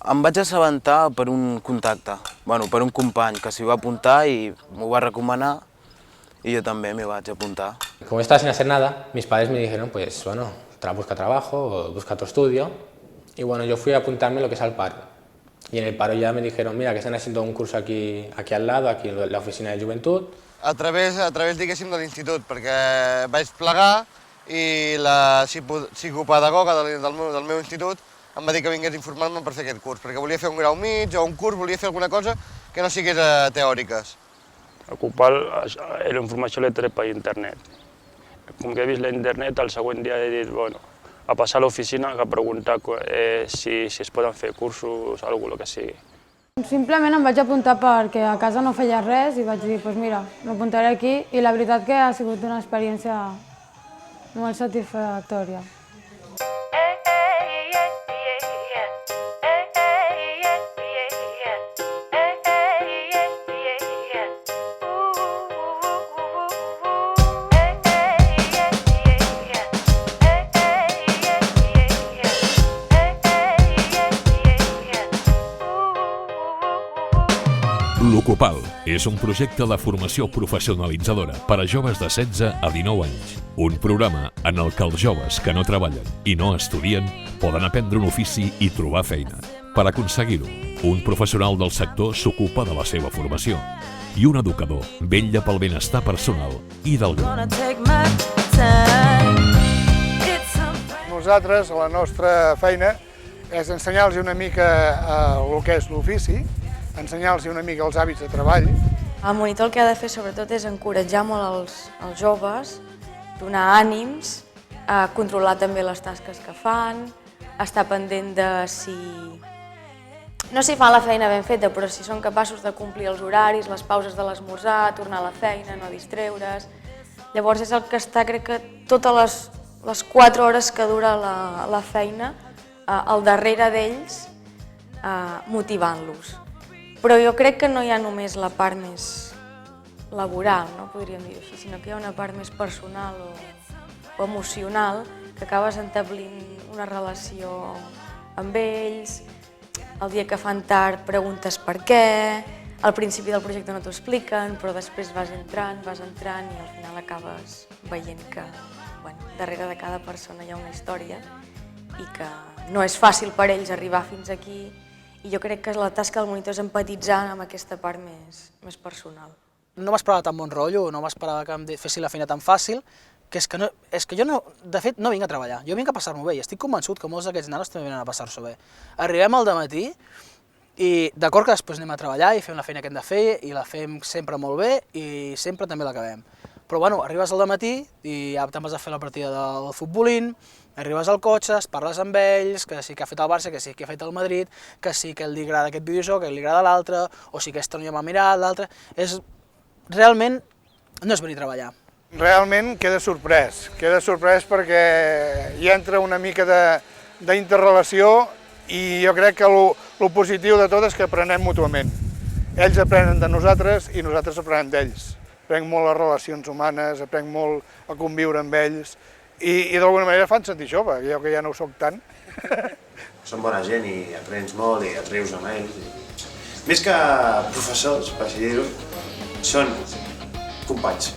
Em vaig assabentar per un contacte, per un company que s'hi va apuntar i m'ho va recomanar y yo también me vaig a apuntar. Como estaba sin hacer nada, mis padres me dijeron, pues bueno, busca trabajo o busca otro estudio. Y bueno, yo fui a apuntarme lo que es al paro. Y en el paro ya me dijeron, mira, que están haciendo un curso aquí al lado, aquí en la oficina de joventut. A través diguéssim, de l'institut, perquè vaig plegar i la psicopedagoga del meu institut em va dir que vingués a informar-me per fer aquest curs, perquè volia fer un grau mig o un curs, volia fer alguna cosa que no sigués teòriques. A Copal la informació l'he tret per internet. Com que he vist l'internet, el següent dia he dit, bueno, a passar a l'oficina a preguntar si es poden fer cursos, alguna cosa que sigui. Simplement em vaig apuntar perquè a casa no feia res i vaig dir, doncs mira, m'apuntaré aquí i la veritat que ha sigut una experiència molt satisfactòria. L'Ocupal és un projecte de formació professionalitzadora per a joves de 16 a 19 anys. Un programa en el que els joves que no treballen i no estudien poden aprendre un ofici i trobar feina. Per aconseguir-ho, un professional del sector s'ocupa de la seva formació i un educador vetlla pel benestar personal i del grup. Nosaltres, la nostra feina és ensenyar-los una mica el que és l'ofici, ensenyar-los una mica els hàbits de treball. El monitor el que ha de fer sobretot és encoratjar molt els joves, donar ànims, controlar també les tasques que fan, estar pendent de si... no si fan la feina ben feta, però si són capaços de complir els horaris, les pauses de l'esmorzar, tornar a la feina, no distreure's. Llavors és el que està, crec que totes les 4 hores que dura la feina, al darrere d'ells, motivant-los. Però jo crec que no hi ha només la part més laboral, no podríem dir així, sinó que hi ha una part més personal o emocional que acabes establint una relació amb ells. El dia que fan tard preguntes per què, al principi del projecte no t'ho expliquen, però després vas entrant i al final acabes veient que darrere de cada persona hi ha una història i que no és fàcil per ells arribar fins aquí. I jo crec que la tasca del monitor és empatitzar amb aquesta part més personal. No m'esperava tan bon rotllo, no m'esperava que em fessin la feina tan fàcil, que és que jo, de fet, no vinc a treballar, jo vinc a passar-m'ho bé i estic convençut que molts d'aquests nanos també venen a passar-s'ho bé. Arribem al dematí i d'acord que després anem a treballar i fem la feina que hem de fer i la fem sempre molt bé i sempre també l'acabem. Però bueno, arribes al dematí i ja te'n vas a fer la partida del futbolín, arribes al cotxe, parles amb ells, que sí que ha fet el Barça, que sí que ha fet el Madrid, que sí que li agrada aquest videojoc, que li agrada l'altre, o sí que aquesta noia m'ha mirat, l'altre... Realment no és venir a treballar. Realment queda sorprès perquè hi entra una mica d'interrelació i jo crec que el positiu de tot és que aprenem mútuament. Ells aprenen de nosaltres i nosaltres aprenem d'ells. Aprenc molt les relacions humanes, aprenc molt a conviure amb ells, i d'alguna manera fan sentir jove, jo que ja no ho soc tant. Són bona gent i aprens molt i et rius amb ells. Més que professors, per així dir-ho, són companys.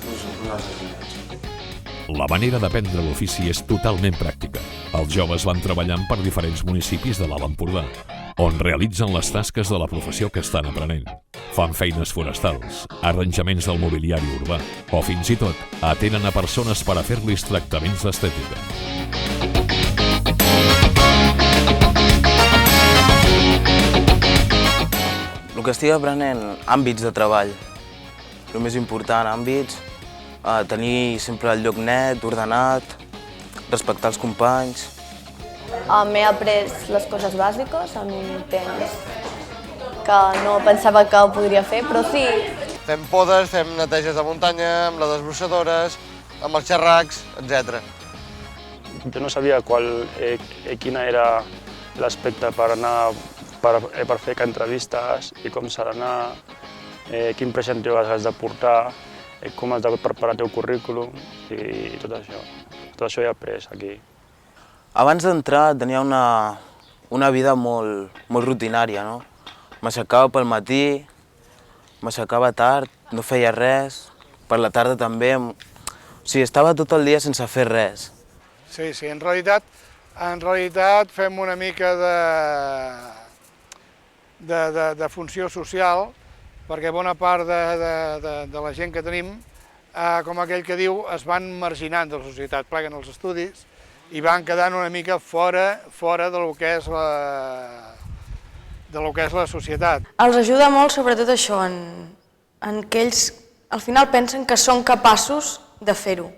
La manera d'aprendre l'ofici és totalment pràctica. Els joves van treballant per diferents municipis de l'Alt Empordà, on realitzen les tasques de la professió que estan aprenent. Fan feines forestals, arranjaments del mobiliari urbà, o fins i tot atenen a persones per a fer-los tractaments d'estètica. El que estic aprenent, àmbits de treball. El més important, àmbits, tenir sempre el lloc net, ordenat, respectar els companys. M'he après les coses bàsiques en un temps que no pensava que ho podria fer, però sí. Fem podes, fem neteges de muntanya, amb les desbrossadores, amb els xerracs, etc. Jo no sabia quin era l'aspecte per fer entrevistes i com s'ha d'anar, quin presentació has de portar, com has de preparar el teu currículum i tot això. Tot això he après aquí. Abans d'entrar tenia una vida molt rutinària, no? M'aixecava pel matí, m'aixecava tard, no feia res, per la tarda també. O sigui, estava tot el dia sense fer res. Sí, en realitat fem una mica de funció social, perquè bona part de la gent que tenim, com aquell que diu, es van marginant de la societat, pleguen els estudis i van quedant una mica fora del que és la societat. Els ajuda molt sobretot això, en que ells al final pensen que són capaços de fer-ho.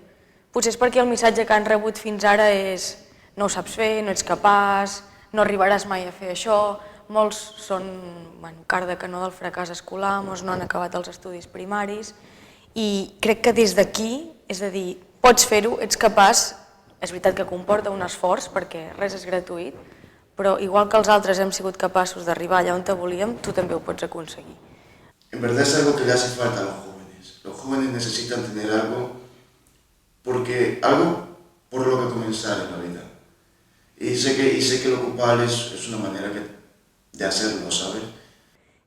Potser és perquè el missatge que han rebut fins ara és no ho saps fer, no ets capaç, no arribaràs mai a fer això. Molts són cara de canó del fracàs escolar, molts no han acabat els estudis primaris i crec que des d'aquí, és a dir, pots fer-ho, ets capaç, és veritat que comporta un esforç perquè res és gratuït, però igual que els altres hem sigut capaços d'arribar allà on te volíem, tu també ho pots aconseguir. En verdad es algo que le hace falta a los jóvenes. Los jóvenes necesitan tener algo por lo que comenzar en la vida. Y sé que el Ocupal es una manera de hacerlo, ¿sabes?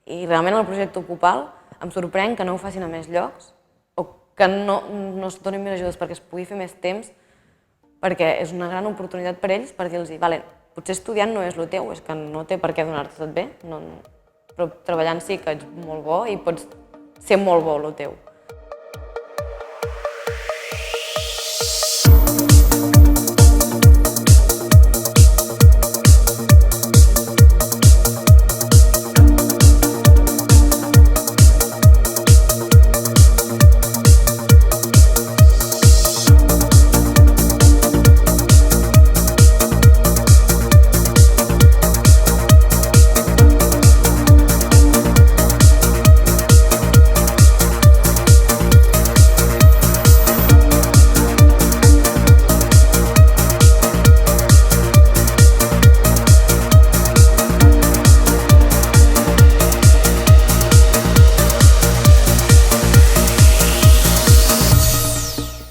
I realment el projecte Ocupal em sorprèn que no ho facin a més llocs o que no es donin més ajudes perquè es pugui fer més temps, perquè és una gran oportunitat per ells per dir-los, vale, potser estudiant no és el teu, és que no té per què donar-te tot bé, però treballant sí que ets molt bo i pots ser molt bo el teu.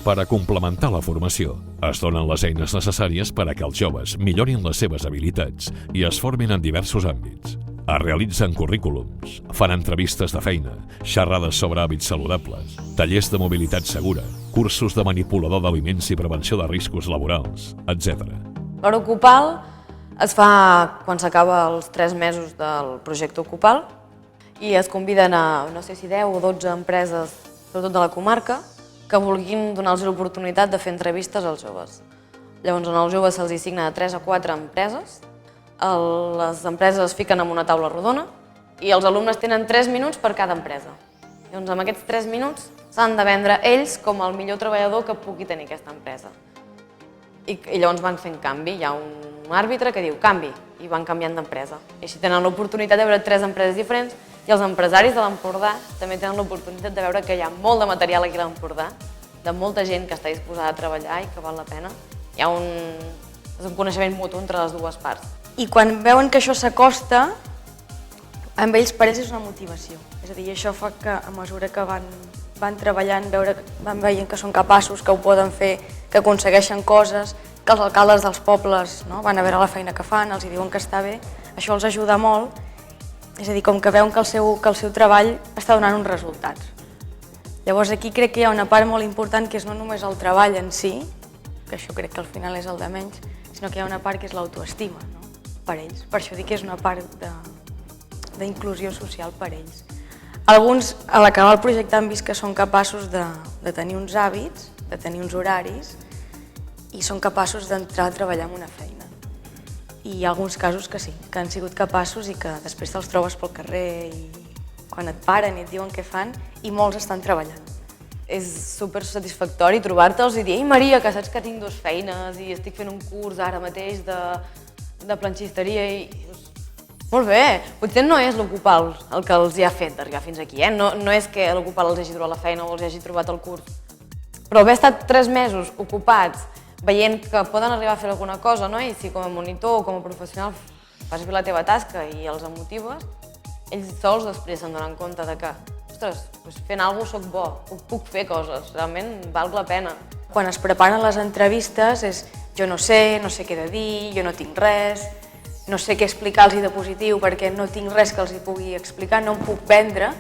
Per a complementar la formació, es donen les eines necessàries per a que els joves millorin les seves habilitats i es formin en diversos àmbits. Es realitzen currículums, fan entrevistes de feina, xerrades sobre hàbits saludables, tallers de mobilitat segura, cursos de manipulador d'aliments i prevenció de riscos laborals, etc. L'hora Ocupal es fa quan s'acaba els 3 mesos del projecte Ocupal i es conviden a, no sé si 10 o 12 empreses, sobretot de la comarca, que vulguin donar-los l'oportunitat de fer entrevistes als joves. Llavors, als joves se'ls assigna de 3 a 4 empreses, les empreses es fiquen en una taula rodona i els alumnes tenen 3 minuts per cada empresa. Llavors, amb aquests 3 minuts s'han de vendre ells com el millor treballador que pugui tenir aquesta empresa. I llavors van fent canvi, hi ha un àrbitre que diu canvi i van canviant d'empresa. I així tenen l'oportunitat de veure 3 empreses diferents i els empresaris de l'Empordà també tenen l'oportunitat de veure que hi ha molt de material aquí a l'Empordà, de molta gent que està disposada a treballar i que val la pena. Hi ha un coneixement mutu entre les dues parts. I quan veuen que això s'acosta, amb ells per ells és una motivació. És a dir, això fa que a mesura que van treballant, van veient que són capaços, que ho poden fer, que aconsegueixen coses, que els alcaldes dels pobles van a veure la feina que fan, els diuen que està bé, això els ajuda molt. És a dir, com que veuen que el seu treball està donant uns resultats. Llavors aquí crec que hi ha una part molt important que és no només el treball en si, que això crec que al final és el de menys, sinó que hi ha una part que és l'autoestima per ells. Per això dic que és una part d'inclusió social per ells. Alguns, a l'acabar el projecte, han vist que són capaços de tenir uns hàbits, de tenir uns horaris, i són capaços d'entrar a treballar en una feina. I hi ha alguns casos que sí, que han sigut capaços i que després te'ls trobes pel carrer i quan et paren i et diuen què fan, i molts estan treballant. És supersatisfactori trobar-te'ls i dir «Ei, Maria, que saps que tinc 2 feines i estic fent un curs ara mateix de planxisteria» i molt bé, potser no és l'Ocupal el que els hi ha fet d'arribar fins aquí, no és que l'Ocupal els hagi trobat la feina o els hagi trobat el curs, però haver estat 3 mesos ocupats veient que poden arribar a fer alguna cosa, i si com a monitor o com a professional fas bé la teva tasca i els motives, ells sols després se'n donen compte de que, ostres, fent alguna cosa soc bo, puc fer coses, realment val la pena. Quan es preparen les entrevistes és jo no sé què he de dir, jo no tinc res, no sé què explicar-los de positiu perquè no tinc res que els hi pugui explicar, no em puc vendre,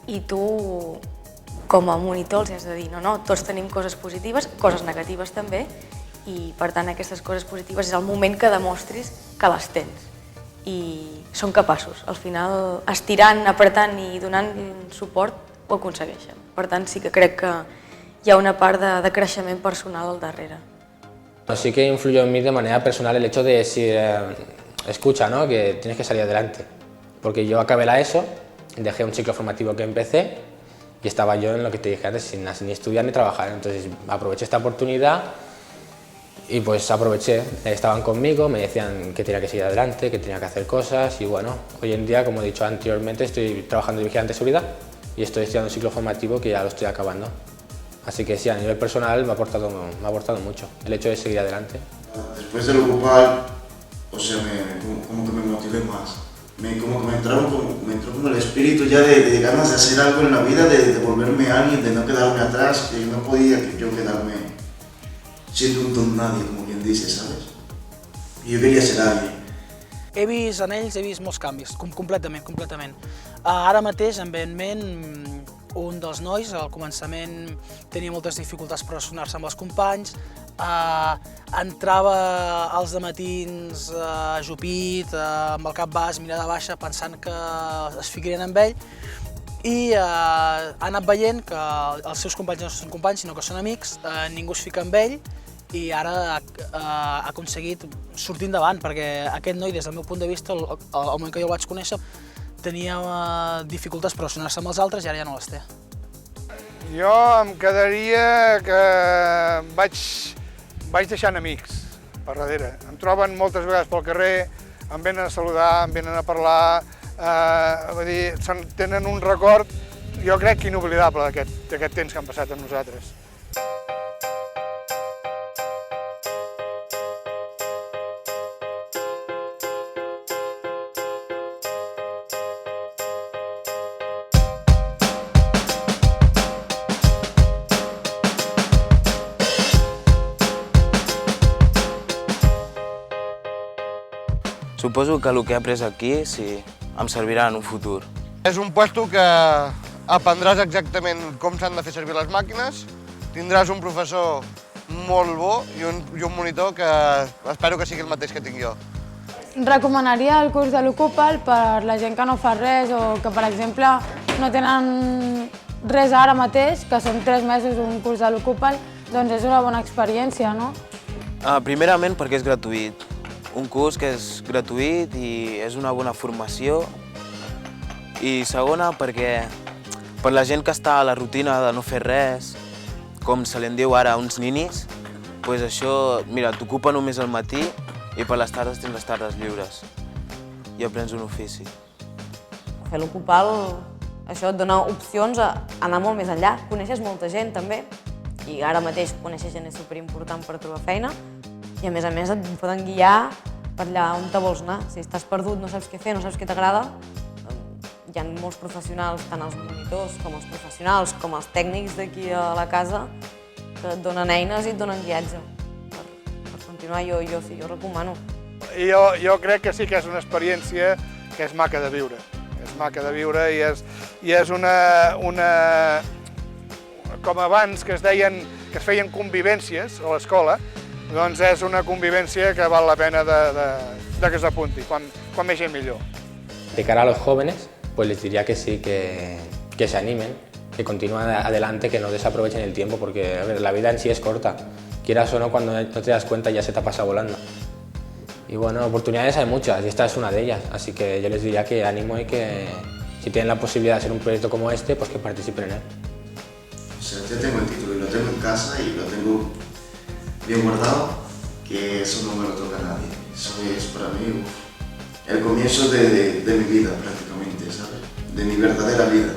i tu, com a monitor, els has de dir, no, tots tenim coses positives, coses negatives també, i per tant aquestes coses positives és el moment que demostris que les tens i són capaços. Al final, estirant, apretant i donant suport, ho aconsegueixen. Per tant, sí que crec que hi ha una part de creixement personal al darrere. Sí que influyó en mí de manera personal el hecho de decir, escucha, ¿no? Que tienes que salir adelante. Porque yo acabé la ESO, dejé un ciclo formativo que empecé y estaba yo en lo que te dije antes, sin ni estudiar ni trabajar. Entonces aproveché esta oportunidad y pues aproveché. Estaban conmigo, me decían que tenía que seguir adelante, que tenía que hacer cosas y bueno, hoy en día, como he dicho anteriormente, estoy trabajando de vigilante de seguridad y estoy estudiando un ciclo formativo que ya lo estoy acabando. Así que sí, a nivel personal me ha aportado mucho el hecho de seguir adelante. Después del ocupar, o sea, como que me motivé más. Como que me entró como el espíritu ya de ganas de hacer algo en la vida, de volverme alguien, de no quedarme atrás, que no podía yo quedarme siendo un don nadie, como quien dice, ¿sabes? Y yo quería ser alguien. He vist en ells, he vist molts canvis, completament. Ara mateix, en ment, un dels nois, al començament tenia moltes dificultats per relacionar-se amb els companys, entrava als dematins ajupit, amb el cap baix, mirada baixa, pensant que es ficarien amb ell, i ha anat veient que els seus companys no són companys, sinó que són amics, ningú es fica amb ell, i ara ha aconseguit sortir endavant, perquè aquest noi, des del meu punt de vista, al moment que jo el vaig conèixer, tenia dificultats per relacionar-se amb els altres i ara ja no les té. Jo em quedaria que vaig deixant amics per darrere. Em troben moltes vegades pel carrer, em venen a saludar, em venen a parlar, vull dir, tenen un record, jo crec que inoblidable d'aquest temps que han passat amb nosaltres. Suposo que el que he après aquí sí, em servirà en un futur. És un puesto que aprendràs exactament com s'han de fer servir les màquines, tindràs un professor molt bo i un monitor que espero que sigui el mateix que tinc jo. Recomanaria el curs de l'Ocupal per la gent que no fa res o que, per exemple, no tenen res ara mateix, que són 3 mesos un curs de l'Ocupal, doncs és una bona experiència, no? Primerament perquè és gratuït. Un curs que és gratuït i és una bona formació. I segona perquè per la gent que està a la rutina de no fer res, com se li en diu ara uns ninis, doncs això, mira, t'ocupa només al matí i per les tardes tens les tardes lliures i aprens un ofici. Fer l'Ocupal, això et dona opcions a anar molt més enllà. Coneixes molta gent també i ara mateix conèixer gent és superimportant per trobar feina i a més et poden guiar per allà on te vols anar. Si estàs perdut, no saps què fer, no saps què t'agrada, hi ha molts professionals, tant els monitors com els professionals, com els tècnics d'aquí a la casa, que et donen eines i et donen guiatge per continuar. Jo recomano. Jo crec que sí que és una experiència que és maca de viure. És maca de viure i és una... Com abans que es feien convivències a l'escola, doncs és una convivència que val la pena que s'apunti, quan més gent millor. De cara a los jóvenes, pues les diría que sí, que se animen, que continúen adelante, que no desaprovechen el tiempo, porque a ver, la vida en sí es corta. Quieras o no, cuando no te das cuenta ya se te pasa volando. Y bueno, oportunidades hay muchas y esta es una de ellas, así que yo les diría que ánimo y que si tienen la posibilidad de hacer un proyecto como este, pues que participen en él. O sea, yo tengo el título y lo tengo en casa y lo tengo bien guardado, que eso no me lo toca a nadie. Eso es para mí el comienzo de mi vida prácticamente, ¿sabes? De mi verdadera vida.